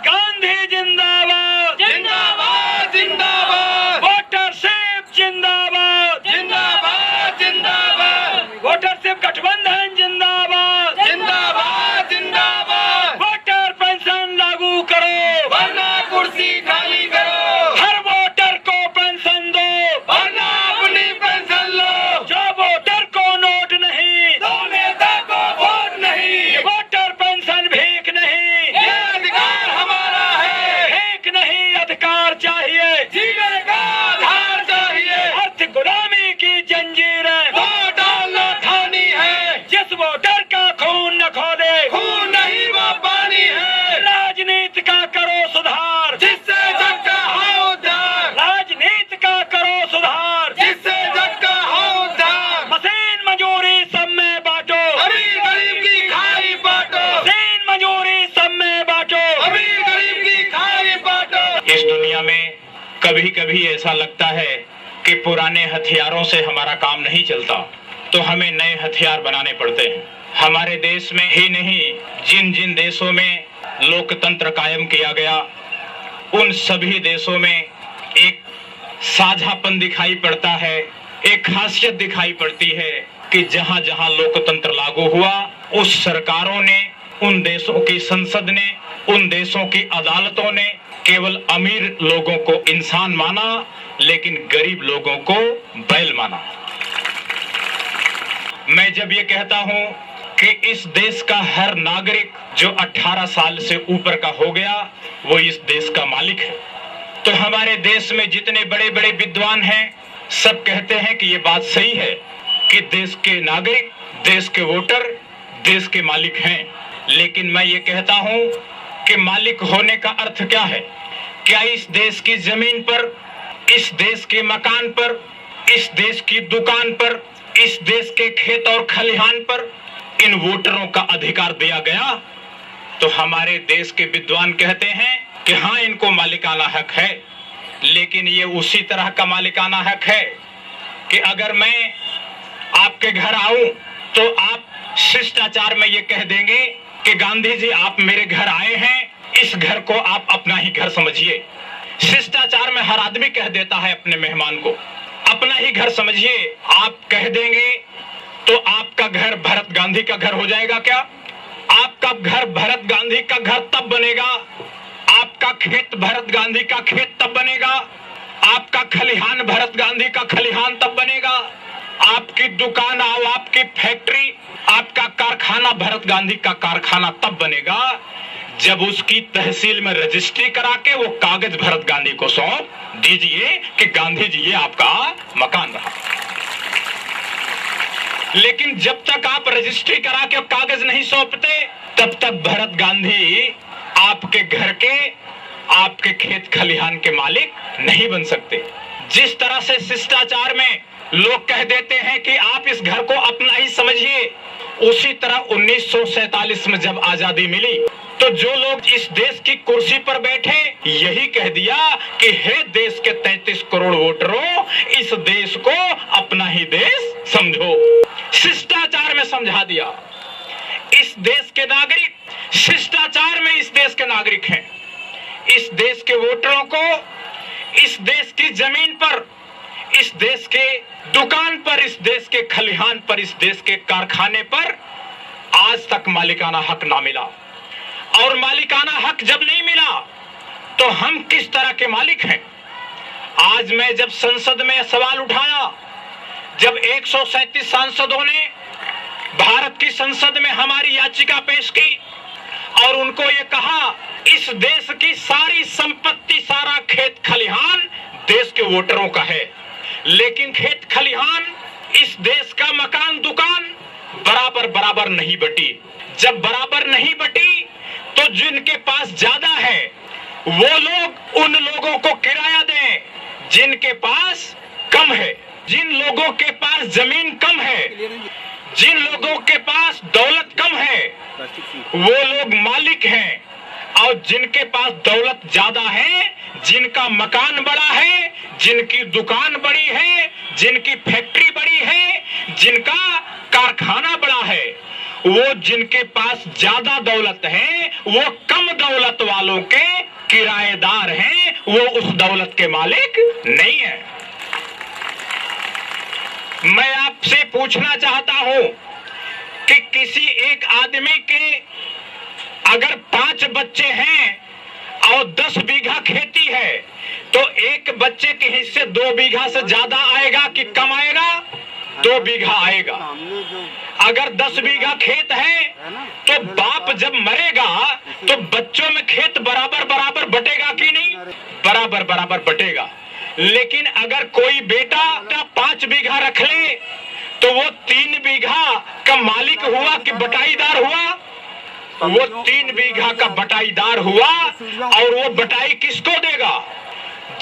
गांधी जिंदाबाद जिंदाबाद जिंदाबाद, वोटरशिप जिंदाबाद जिंदाबाद जिंदाबाद, वोटरशिप गठबंधन जिंदाबाद जिंदाबाद जिंदाबाद, वोटर पेंशन लागू करो वरना कुर्सी खाली करो, हर वोटर को पेंशन दो वरना अपनी पेंशन लो, जो वोटर को नोट नहीं दो नेता को वोट नहीं, वोटर पेंशन भीख नहीं, ये अधिकार हमारा है, भीख नहीं अधिकार चाहिए, जीने का आधार चाहिए, अर्थ गुलामी की जंजीरें वोट डालना ठानी है, जिस वोटर का खून न खोले खून नहीं वो पानी है, राजनीति का करो सुधार जिससे जग का हो उद्धार, राजनीति का करो सुधार जिससे जग का हो उद्धार, मशीन मजूरी सब में बांटो अमीर गरीब की खाई बांटो, मशीन मजूरी सब में बांटो अमीर गरीब की खाई बांटो। इस दुनिया में कभी कभी ऐसा लगता है कि पुराने हथियारों से हमारा काम नहीं चलता, तो हमें नए हथियार बनाने पड़ते हैं। हमारे देश में ही नहीं, जिन जिन देशों में लोकतंत्र कायम किया गया उन सभी देशों में एक साझापन दिखाई पड़ता है, एक खासियत दिखाई पड़ती है कि जहां जहां लोकतंत्र लागू हुआ उस सरकारों ने, उन देशों की संसद ने, उन देशों की अदालतों ने केवल अमीर लोगों को इंसान माना लेकिन गरीब लोगों को बैल माना। मैं जब ये कहता हूं कि इस देश का हर नागरिक जो 18 साल से ऊपर का हो गया वो इस देश का मालिक है, तो हमारे देश में जितने बड़े बड़े विद्वान हैं सब कहते हैं कि ये बात सही है कि देश के नागरिक, देश के वोटर देश के मालिक हैं। लेकिन मैं ये कहता हूं कि मालिक होने का अर्थ क्या है? क्या इस देश की जमीन पर, इस देश के मकान पर, इस देश की दुकान पर, इस देश के खेत और खलिहान पर इन वोटरों का अधिकार दिया गया? तो हमारे देश के विद्वान कहते हैं कि हाँ, इनको मालिकाना हक है, लेकिन ये उसी तरह का मालिकाना हक है कि अगर मैं आपके घर आऊं तो आप शिष्टाचार में ये कह देंगे कि गांधी जी आप मेरे घर आए हैं, इस घर को आप अपना ही घर समझिए। शिष्टाचार में हर आदमी कह देता है अपने मेहमान को अपना ही घर समझिए। आप कह देंगे तो आपका घर भरत गांधी का घर हो जाएगा क्या? आपका घर भरत गांधी का घर तब बनेगा, आपका खेत भरत गांधी का खेत तब बनेगा, आपका खलिहान भरत गांधी का खलिहान तब बनेगा, आपकी दुकान और आपकी फैक्ट्री, आपका कारखाना भरत गांधी का कारखाना तब बनेगा जब उसकी तहसील में रजिस्ट्री करा के वो कागज भरत गांधी को सौंप दीजिए कि गांधी जी ये आपका मकान रहा। लेकिन जब तक आप रजिस्ट्री करा के कागज नहीं सौंपते तब तक भरत गांधी आपके घर के, आपके खेत खलिहान के मालिक नहीं बन सकते। जिस तरह से शिष्टाचार में लोग कह देते हैं कि आप इस घर को अपना ही समझिए, उसी तरह 1947 में जब आजादी मिली तो जो लोग इस देश की कुर्सी पर बैठे यही कह दिया कि हे देश के 33 करोड़ वोटरों, इस देश को अपना ही देश समझो। शिष्टाचार में समझा दिया। इस देश के नागरिक शिष्टाचार में इस देश के नागरिक हैं। इस देश के वोटरों को इस देश की जमीन पर, इस देश के दुकान पर, इस देश के खलिहान पर, इस देश के कारखाने पर आज तक मालिकाना हक ना मिला। और मालिकाना हक जब नहीं मिला तो हम किस तरह के मालिक हैं? आज मैं जब संसद में सवाल उठाया, जब 137 सांसदों ने भारत की संसद में हमारी याचिका पेश की और उनको ये कहा इस देश की सारी संपत्ति, सारा खेत खलिहान देश के वोटरों का है, लेकिन खेत खलिहान, इस देश का मकान दुकान बराबर बराबर नहीं बटी। जब बराबर नहीं बटी तो जिनके पास ज्यादा है वो लोग उन लोगों को किराया दें जिनके पास कम है। जिन लोगों के पास जमीन कम है, जिन लोगों के पास दौलत कम है, वो लोग मालिक हैं। और जिनके पास दौलत ज्यादा है, जिनका मकान बड़ा है, जिनकी दुकान बड़ी है, जिनकी फैक्ट्री बड़ी है, जिनका कारखाना बड़ा है, वो जिनके पास ज्यादा दौलत है वो कम दौलत वालों के किराएदार हैं, वो उस दौलत के मालिक नहीं है। मैं आपसे पूछना चाहता हूं कि किसी एक आदमी के अगर 5 बच्चे हैं और 10 बीघा खेती है तो एक बच्चे के हिस्से 2 बीघा से ज्यादा आएगा कि कम आएगा? 2 बीघा आएगा। अगर 10 बीघा खेत है तो बाप जब मरेगा तो बच्चों में खेत बराबर बराबर बटेगा कि नहीं? बराबर बराबर बटेगा। लेकिन अगर कोई बेटा 5 बीघा रख ले तो वो 3 बीघा का मालिक हुआ कि बटाईदार हुआ? वो 3 बीघा का बटाईदार हुआ। और वो बटाई किसको देगा?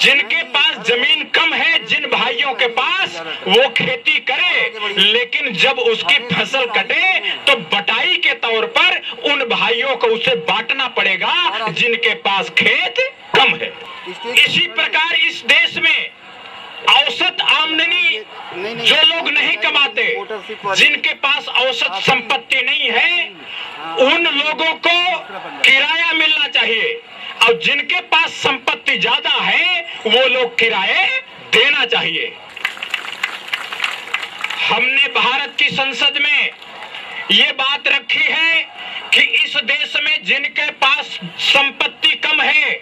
जिनके पास जमीन कम है, जिन भाइयों के पास, वो खेती करे, लेकिन जब उसकी फसल कटे तो बटाई के तौर पर उन भाइयों को उसे बांटना पड़ेगा जिनके पास खेत कम है। इसी प्रकार इस देश में औसत आमदनी जो लोग नहीं कमाते, जिनके पास औसत संपत्ति नहीं है, उन लोगों को किराया मिलना चाहिए और जिनके पास संपत्ति ज्यादा है वो लोग किराए देना चाहिए। हमने भारत की संसद में ये बात रखी है कि इस देश में जिनके पास संपत्ति कम है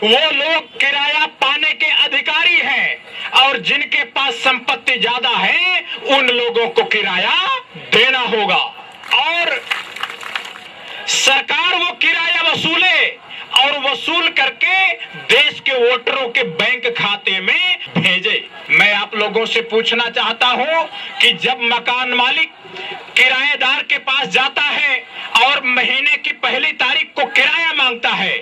वो लोग किराया पाने के अधिकारी हैं और जिनके पास संपत्ति ज्यादा है उन लोगों को किराया देना होगा। और सरकार वो किराया वसूले और वसूल करके देश के वोटरों के बैंक खाते में भेजे। मैं आप लोगों से पूछना चाहता हूं कि जब मकान मालिक किराएदार के पास जाता है और महीने की पहली तारीख को किराया मांगता है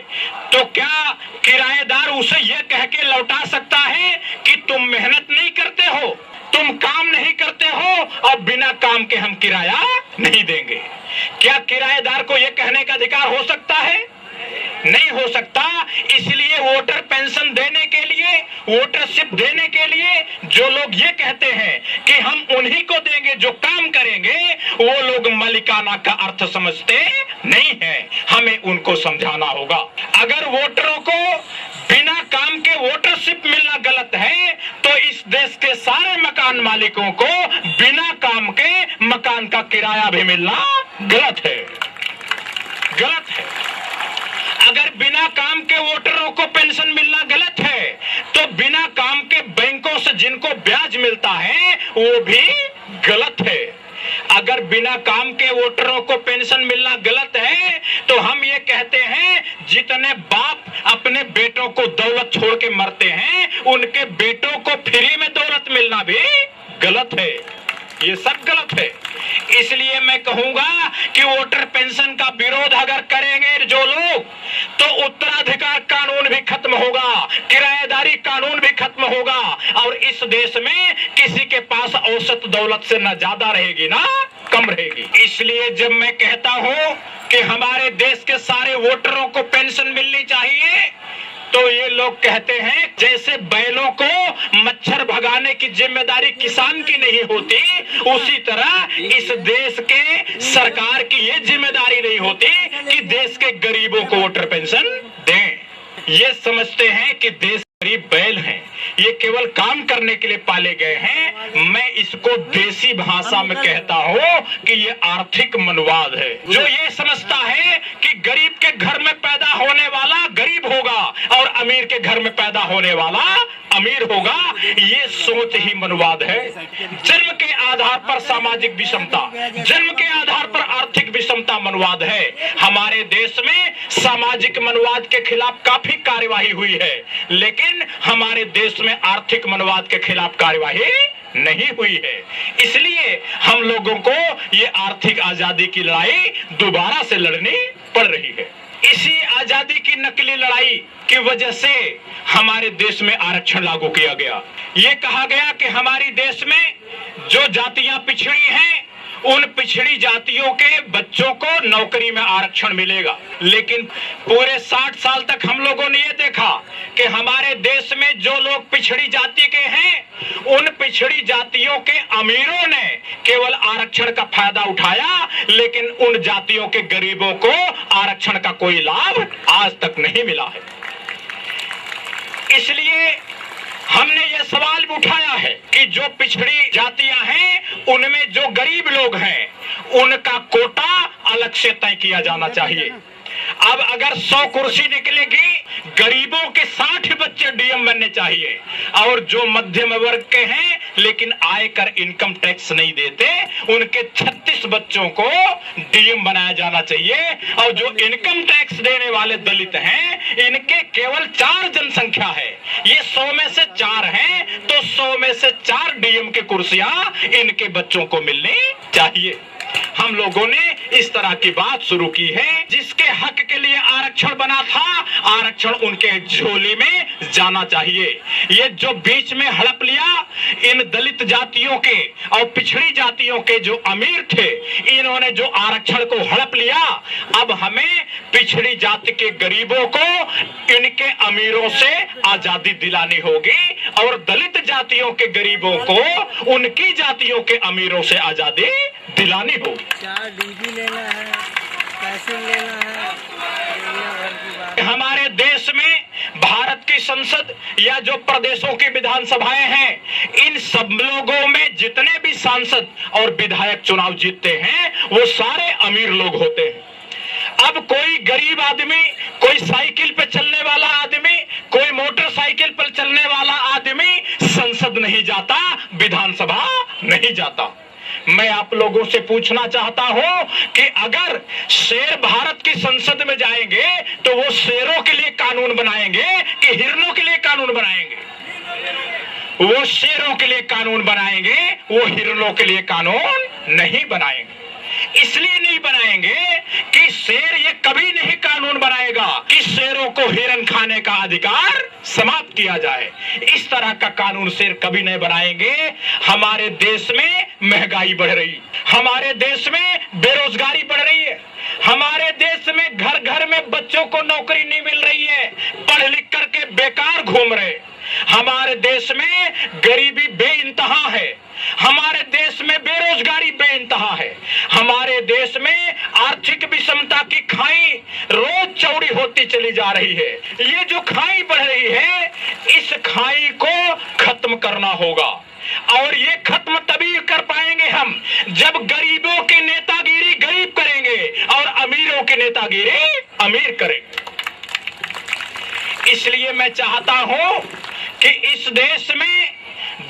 तो क्या किराएदार उसे यह कह के लौटा सकता है कि तुम मेहनत नहीं करते हो, तुम काम नहीं करते हो और बिना काम के हम किराया नहीं देंगे? क्या किराएदार को यह कहने का अधिकार हो सकता है? नहीं हो सकता। इसलिए वोटर पेंशन देने के लिए, वोटरशिप देने के लिए जो लोग ये कहते हैं कि हम उन्हीं को देंगे जो काम करेंगे, वो लोग मलिकाना का अर्थ समझते नहीं है। हमें उनको समझाना होगा। अगर वोटरों को बिना काम के वोटरशिप मिलना गलत है तो इस देश के सारे मकान मालिकों को बिना काम के मकान का किराया भी मिलना गलत है, गलत है। अगर बिना काम के वोटरों को पेंशन मिलना गलत है तो बिना काम के बैंकों से जिनको ब्याज मिलता है वो भी गलत है। अगर बिना काम के वोटरों को पेंशन मिलना गलत है तो हम ये कहते हैं जितने बाप अपने बेटों को दौलत छोड़ के मरते हैं उनके बेटों को फ्री में दौलत मिलना भी गलत है। ये सब गलत है। इसलिए मैं कहूंगा कि वोटर पेंशन का विरोध अगर करेंगे जो लोग तो उत्तराधिकार कानून भी खत्म होगा, किराएदारी कानून भी खत्म होगा और इस देश में किसी के पास औसत दौलत से न ज्यादा रहेगी ना कम रहेगी। इसलिए जब मैं कहता हूं कि हमारे देश के सारे वोटरों को पेंशन मिलनी चाहिए तो ये लोग कहते हैं जैसे बैलों को मच्छर भगाने की जिम्मेदारी किसान की नहीं होती, उसी तरह इस देश के सरकार की ये जिम्मेदारी नहीं होती कि देश के गरीबों को वोटर पेंशन दें। ये समझते हैं कि देश गरीब बैल हैं, ये केवल काम करने के लिए पाले गए हैं। मैं इसको देसी भाषा में कहता हूँ कि ये आर्थिक मनवाद है। जो ये समझता है कि गरीब के घर में पैदा होने वाला गरीब होगा और अमीर के घर में पैदा होने वाला अमीर होगा, ये सोच ही मनवाद है। जन्म के आधार पर सामाजिक विषमता, जन्म के आधार पर आर्थिक विषमता मनवाद है। हमारे देश में सामाजिक मनवाद के खिलाफ काफी कार्यवाही हुई है लेकिन हमारे देश में आर्थिक मनवाद के खिलाफ कार्यवाही नहीं हुई है। इसलिए हम लोगों को ये आर्थिक आजादी की लड़ाई दोबारा से लड़नी पड़ रही है। इसी आजादी की नकली लड़ाई की वजह से हमारे देश में आरक्षण लागू किया गया। ये कहा गया कि हमारी देश में जो जातियां पिछड़ी हैं उन पिछड़ी जातियों के बच्चों को नौकरी में आरक्षण मिलेगा। लेकिन पूरे 60 साल तक हम लोगों ने ये देखा कि हमारे देश में जो लोग पिछड़ी जाति के हैं, उन पिछड़ी जातियों के अमीरों ने केवल आरक्षण का फायदा उठाया, लेकिन उन जातियों के गरीबों को आरक्षण का कोई लाभ आज तक नहीं मिला है। इसलिए हमने यह सवाल भी उठाया है कि जो पिछड़ी जातियां हैं, उनमें जो गरीब लोग हैं, उनका कोटा अलग से तय किया जाना चाहिए। अब अगर 100 कुर्सी निकलेगी, गरीबों के 60 बच्चे डीएम बनने चाहिए, और जो मध्यम वर्ग के हैं लेकिन आयकर इनकम टैक्स नहीं देते, उनके 36 बच्चों को डीएम बनाया जाना चाहिए। और जो इनकम टैक्स देने वाले दलित हैं, इनके केवल 4 जनसंख्या है, ये 100 में से 4 हैं, तो 100 में से 4 डीएम की कुर्सियां इनके बच्चों को मिलनी चाहिए। हम लोगों ने इस तरह की बात शुरू की है। जिसके हक के लिए आरक्षण बना था, आरक्षण उनके झोली में जाना चाहिए। ये जो बीच में हड़प लिया इन दलित जातियों के और पिछड़ी जातियों के जो अमीर थे, इन्होंने जो आरक्षण को हड़प लिया, अब हमें पिछड़ी जाति के गरीबों को इनके अमीरों से आजादी दिलानी होगी, और दलित जातियों के गरीबों को उनकी जातियों के अमीरों से आजादी दिलानी होगी। क्या डीजी लेना है, पैसे लेना है, दुनिया भर की बात। हमारे देश में भारत की संसद या जो प्रदेशों की विधानसभाएं हैं, इन सब लोगों में जितने भी सांसद और विधायक चुनाव जीतते हैं, वो सारे अमीर लोग होते हैं। अब कोई गरीब आदमी, कोई साइकिल पे चलने वाला आदमी, कोई मोटरसाइकिल पर चलने वाला आदमी संसद नहीं जाता, विधानसभा नहीं जाता। मैं आप लोगों से पूछना चाहता हूं कि अगर शेर भारत की संसद में जाएंगे तो वो शेरों के लिए कानून बनाएंगे कि हिरणों के लिए कानून बनाएंगे? वो शेरों के लिए कानून बनाएंगे, वो हिरणों के लिए कानून नहीं बनाएंगे। इसलिए नहीं बनाएंगे कि शेर ये कभी नहीं कानून बनाएगा कि शेरों को हिरन खाने का अधिकार समाप्त किया जाए। इस तरह का कानून शेर कभी नहीं बनाएंगे। हमारे देश में महंगाई बढ़ रही, हमारे देश में बेरोजगारी बढ़ रही है, हमारे देश में घर घर में बच्चों को नौकरी नहीं मिल रही है, पढ़ लिख करके बेकार घूम रहे। हमारे देश में गरीबी बेइंतहा है, हमारे देश में बेरोजगारी बेइंतहा है, हमारे देश में आर्थिक विषमता की खाई रोज चौड़ी होती चली जा रही है। ये जो खाई बढ़ रही है, इस खाई को खत्म करना होगा, और ये खत्म तभी कर पाएंगे हम जब गरीबों की नेतागिरी गरीब करेंगे और अमीरों की नेतागिरी अमीर करेंगे। इसलिए मैं चाहता हूं कि इस देश में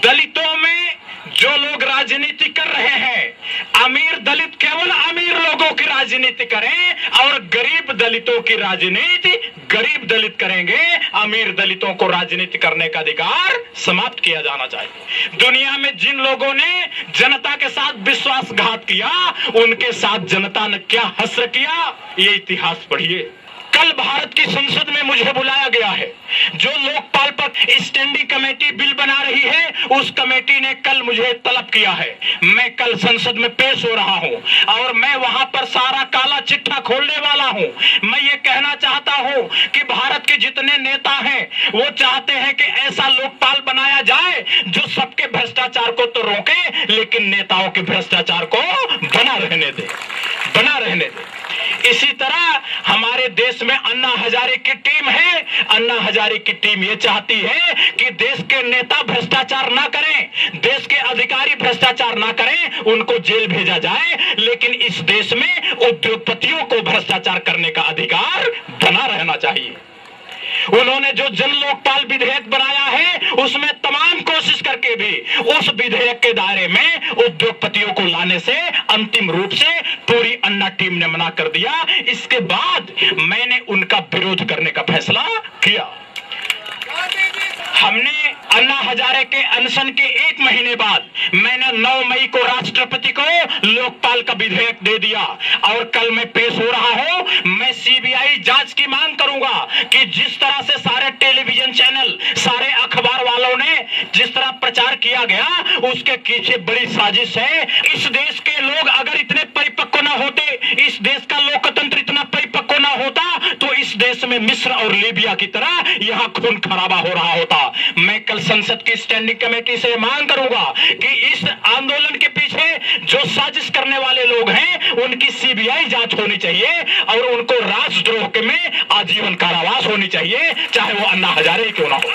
दलितों में जो लोग राजनीति कर रहे हैं, अमीर दलित केवल अमीर लोगों की राजनीति करें, और गरीब दलितों की राजनीति गरीब दलित करेंगे। अमीर दलितों को राजनीति करने का अधिकार समाप्त किया जाना चाहिए। दुनिया में जिन लोगों ने जनता के साथ विश्वासघात किया, उनके साथ जनता ने क्या हश्र किया, ये इतिहास पढ़िए। कल भारत की संसद में मुझे बुलाया गया है। जो लोकपाल पर स्टैंडिंग कमेटी बिल बना रही है, उस कमेटी ने कल मुझे तलब किया है। मैं कल संसद में पेश हो रहा हूं, और मैं वहां पर सारा काला चिट्ठा खोलने वाला हूं। मैं ये कहना चाहता हूं कि भारत के जितने नेता हैं, वो चाहते हैं कि ऐसा लोकपाल बनाया जाए जो सबके भ्रष्टाचार को तो रोके, लेकिन नेताओं के भ्रष्टाचार को बना रहने दे। इसी तरह हमारे देश में अन्ना हजारे की टीम है। अन्ना हजारे की टीम ये चाहती है कि देश के नेता भ्रष्टाचार ना करें, देश के अधिकारी भ्रष्टाचार ना करें, उनको जेल भेजा जाए, लेकिन इस देश में उद्योगपतियों को भ्रष्टाचार करने का अधिकार बना रहना चाहिए। उन्होंने जो जन लोकपाल विधेयक बनाया है, उसमें तमाम कोशिश करके भी उस विधेयक के दायरे में उद्योगपतियों को लाने से अंतिम रूप से पूरी अन्ना टीम ने मना कर दिया। इसके बाद मैंने उनका विरोध करने का फैसला किया। हमने अन्ना हजारे के अनशन के 1 महीने बाद मैंने 9 मई को राष्ट्रपति को लोकपाल का विधेयक दे दिया, और कल मैं पेश हो रहा हूं। मैं सीबीआई जांच की मांग करूंगा कि जिस तरह से सारे टेलीविजन चैनल, सारे अखबार वालों ने जिस तरह प्रचार किया गया, उसके पीछे बड़ी साजिश है। इस देश के लोग में मिस्र और लीबिया की तरह यहां खून खराबा हो रहा होता। मैं कल संसद की स्टैंडिंग कमेटी से मांग करूंगा कि इस आंदोलन के पीछे जो साजिश करने वाले लोग हैं उनकी सीबीआई जांच होनी चाहिए और उनको राष्ट्रद्रोह के में आजीवन कारावास होनी चाहिए, चाहे वो अन्ना हजारे क्यों ना हो।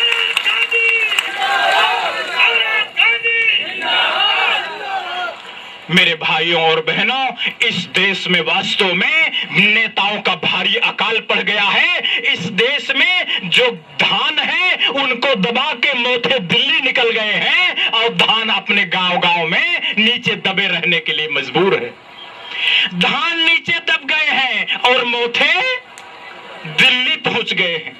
मेरे भाइयों और बहनों, इस देश में वास्तव में नेताओं का भारी अकाल पड़ गया है। इस देश में जो धान है उनको दबा के मोथे दिल्ली निकल गए हैं और धान अपने गांव-गांव में नीचे दबे रहने के लिए मजबूर है। धान नीचे दब गए हैं और मोथे दिल्ली पहुंच गए हैं।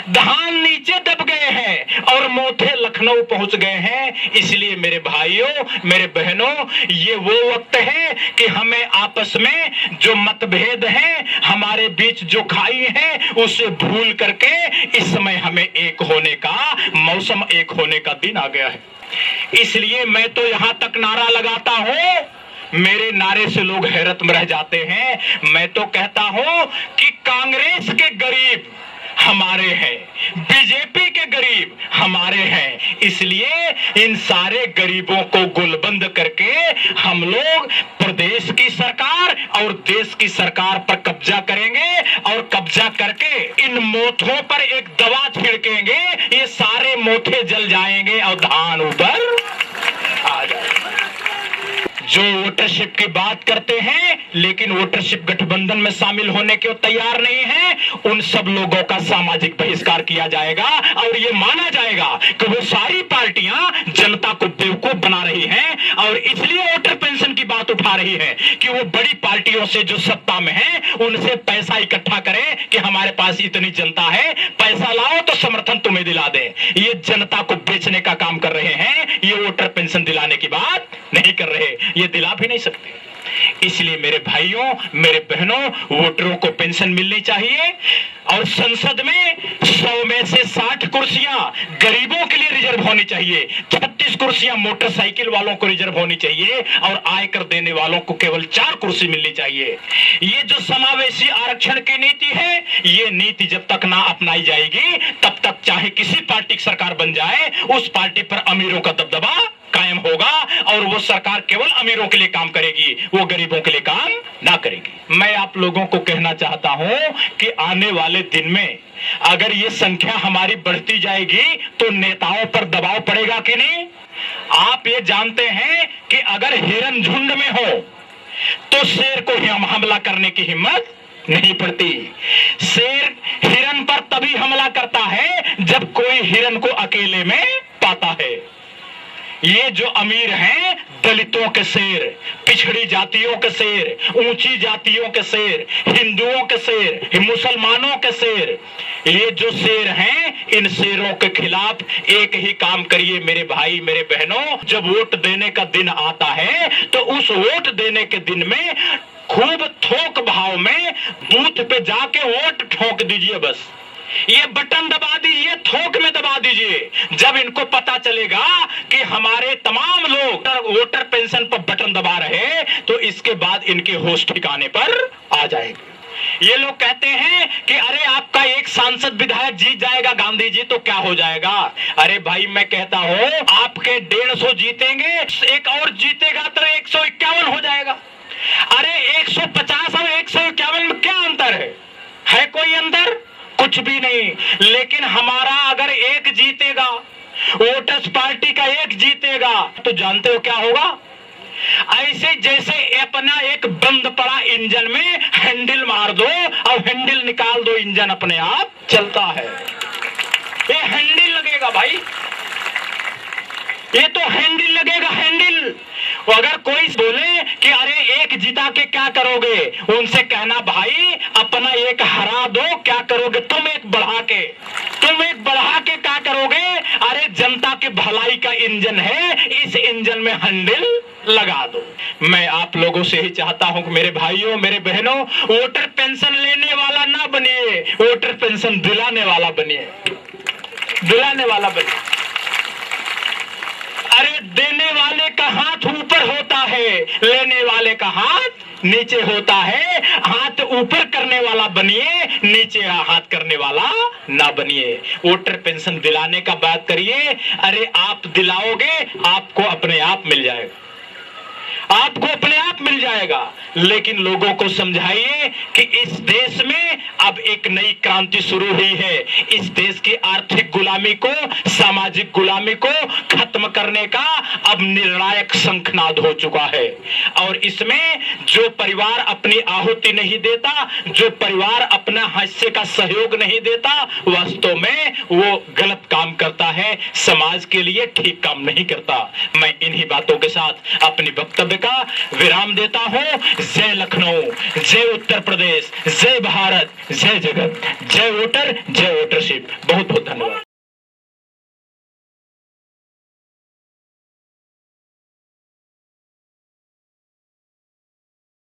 धान नीचे दब गए हैं और मोथे लखनऊ पहुंच गए हैं। इसलिए मेरे भाइयों, मेरे बहनों, ये वो वक्त है कि हमें आपस में जो मतभेद हैं, हमारे बीच जो खाई है, उसे भूल करके इस समय हमें एक होने का मौसम, एक होने का दिन आ गया है। इसलिए मैं तो यहां तक नारा लगाता हूं, मेरे नारे से लोग हैरत में रह जाते हैं। मैं तो कहता हूं कि कांग्रेस के गरीब हमारे हैं, बीजेपी के गरीब हमारे हैं। इसलिए इन सारे गरीबों को गोलबंद करके हम लोग प्रदेश की सरकार और देश की सरकार पर कब्जा करेंगे और कब्जा करके इन मोथों पर एक दवा छिड़केंगे, ये सारे मोथे जल जाएंगे और धान ऊपर आ जाएगा। जो वोटरशिप की बात करते हैं लेकिन वोटरशिप गठबंधन में शामिल होने के तैयार नहीं है, उन सब लोगों का सामाजिक बहिष्कार किया जाएगा और ये माना जाएगा कि वो सारी पार्टियां जनता को बेवकूफ बना रही हैं और इसलिए वोटर पेंशन की बात उठा रही है कि वो बड़ी पार्टियों से जो सत्ता में है उनसे पैसा इकट्ठा करें कि हमारे पास इतनी जनता है, पैसा लाओ तो समर्थन तुम्हें दिला दें। ये जनता को बेचने का काम कर रहे हैं, ये वोटर पेंशन दिलाने की बात नहीं कर रहे, ये दिला भी नहीं सकते। इसलिए मेरे भाइयों, मेरे बहनों, वोटरों को पेंशन मिलनी चाहिए और संसद में 100 में से 60 कुर्सियां गरीबों के लिए रिजर्व होनी चाहिए, 36 कुर्सियां मोटरसाइकिल वालों को रिजर्व होनी चाहिए और आयकर देने वालों को केवल 4 कुर्सी मिलनी चाहिए। ये जो समावेशी आरक्षण की नीति है, ये नीति जब तक ना अपनाई जाएगी तब तक चाहे किसी पार्टी की सरकार बन जाए, उस पार्टी पर अमीरों का दबदबा कायम होगा और वो सरकार केवल अमीरों के लिए काम करेगी, वो गरीबों के लिए काम ना करेगी। मैं आप लोगों को कहना चाहता हूं कि आने वाले दिन में अगर ये संख्या हमारी बढ़ती जाएगी तो नेताओं पर दबाव पड़ेगा कि नहीं? आप ये जानते हैं कि अगर हिरन झुंड में हो तो शेर को हमला करने की हिम्मत नहीं पड़ती। शेर हिरन पर तभी हमला करता है जब कोई हिरन को अकेले में पाता है। ये जो अमीर हैं, दलितों के शेर, पिछड़ी जातियों के शेर, ऊंची जातियों के शेर, हिंदुओं के शेर, मुसलमानों के शेर, ये जो शेर हैं, इन शेरों के खिलाफ एक ही काम करिए मेरे भाई, मेरे बहनों। जब वोट देने का दिन आता है तो उस वोट देने के दिन में खूब थोक भाव में बूथ पे जाके वोट ठोक दीजिए। बस ये बटन दबा दीजिए, थोक में दबा दीजिए। जब इनको पता चलेगा कि हमारे तमाम लोग वोटर पेंशन पर बटन दबा रहे तो इसके बाद इनके होश ठिकाने पर आ जाएंगे। ये लोग कहते हैं कि अरे आपका एक सांसद विधायक जीत जाएगा गांधी जी तो क्या हो जाएगा। अरे भाई मैं कहता हूं आपके 150 जीतेंगे, एक और जीतेगा तो 151 हो जाएगा। अरे 150 और 151 में क्या अंतर है कोई अंतर? कुछ भी नहीं। लेकिन हमारा अगर एक जीतेगा, वोटर्स पार्टी का एक जीतेगा तो जानते हो क्या होगा? ऐसे जैसे अपना एक बंद पड़ा इंजन में हैंडल मार दो और हैंडल निकाल दो, इंजन अपने आप चलता है। ये हैंडल लगेगा भाई, ये तो हैंडल लगेगा, हैंडल। अगर कोई बोले कि अरे एक जिता के क्या करोगे, उनसे कहना भाई अपना एक हरा दो, क्या करोगे तुम एक बढ़ा के, क्या करोगे? अरे जनता की भलाई का इंजन है, इस इंजन में हैंडल लगा दो। मैं आप लोगों से ही चाहता हूं कि मेरे भाइयों, मेरे बहनों, वोटर पेंशन लेने वाला ना बनिए, वोटर पेंशन दिलाने वाला बनिए, दिलाने वाला बनिए। अरे देने वाले का हाथ ऊपर होता है, लेने वाले का हाथ नीचे होता है, हाथ ऊपर करने वाला बनिए, नीचे हाथ करने वाला ना बनिए। वोटर पेंशन दिलाने का बात करिए, अरे आप दिलाओगे, आपको अपने आप मिल जाएगा, आपको अपने आप मिल जाएगा। लेकिन लोगों को समझाइए कि इस देश में अब एक नई क्रांति शुरू हुई है। इस देश की आर्थिक गुलामी को, सामाजिक गुलामी को खत्म करने का अब निर्णायक शंखनाद हो चुका है। और इसमें जो परिवार अपनी आहुति नहीं देता, जो परिवार अपना हिस्से का सहयोग नहीं देता, वास्तव में वो गलत काम करता है, समाज के लिए ठीक काम नहीं करता। मैं इन्हीं बातों के साथ अपनी वक्तव्य का विराम देता हूं। जय लखनऊ, जय उत्तर प्रदेश, जय भारत, जय जगत, जय वोटर, जय वोटरशिप। बहुत बहुत धन्यवाद।